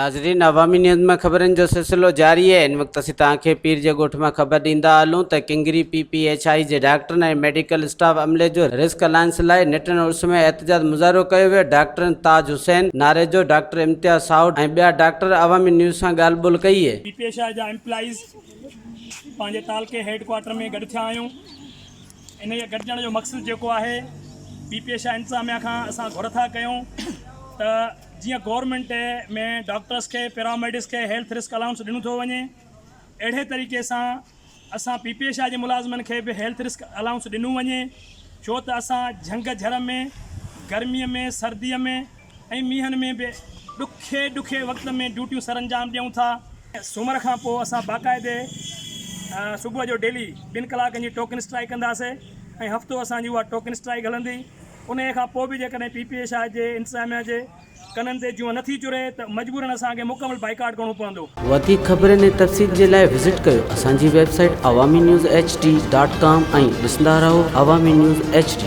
नाज़रीन, अवामी न्यूज़ में ख़बरनि जो सिलसिलो जारी है। इन वक्त असीं तव्हांखे पीर जे ॻोठ में ख़बर ॾींदा हलूं त किंगरी PPHI जे डॉक्टरनि ऐं मेडिकल स्टाफ अमले जो रिस्क अलायंस लाइ निटिन उर्स में एहतजाज मुज़ाहिरो कयो वियो। डॉक्टरनि ताज हुसैन नारे जो, डॉक्टर इम्तियाज़ साउद ऐं ॿिया डॉक्टर अवामी न्यूज़ सां ॻाल्हि ॿोल कई है। PPHI जा एम्प्लॉइज़ पंहिंजे तालके हेडक्वार्टर में गॾु थिया आहियूं। इन जे गॾिजण जो मक़सदु जेको आहे, PPHI इंतज़ामिया खां असां घुर था कयूं त जियां गवर्नमेंट में डॉक्टर्स के पैरामेडिक्स के हेल्थ रिस्क अलाउंस ॾिनो थो वञे, अहिड़े तरीक़े सां असां PPHI जे मुलाज़िमनि खे बि हेल्थ रिस्क अलाउंस ॾिनो वञे। छो त असां झंग झर में, गर्मीअ में, सर्दीअ में ऐं मींहनि में बि ॾुखे वक़्त में ड्यूटियूं सरअंजाम ॾियूं था। सूमर खां पोइ असां बाक़ाइदे सुबुह जो डेली 2 कलाकनि जी टोकन स्ट्राइक कंदासीं ऐं हफ़्तो असांजी उहा टोकन स्ट्राइक हलंदी। उन खां पोइ बि जेकॾहिं PPHI जे इंतज़ामिया जे कननि ते जूं नथी चुरे त मजबूरन असांखे मुकमल बाइकाट करणो पवंदो। वधीक ख़बरनि ऐं तफ़सील जे लाइ विज़िट कयो असांजी वेबसाइट awamiNewsHD.com ऐं ॾिसंदा रहो अवामी न्यूज़ HD।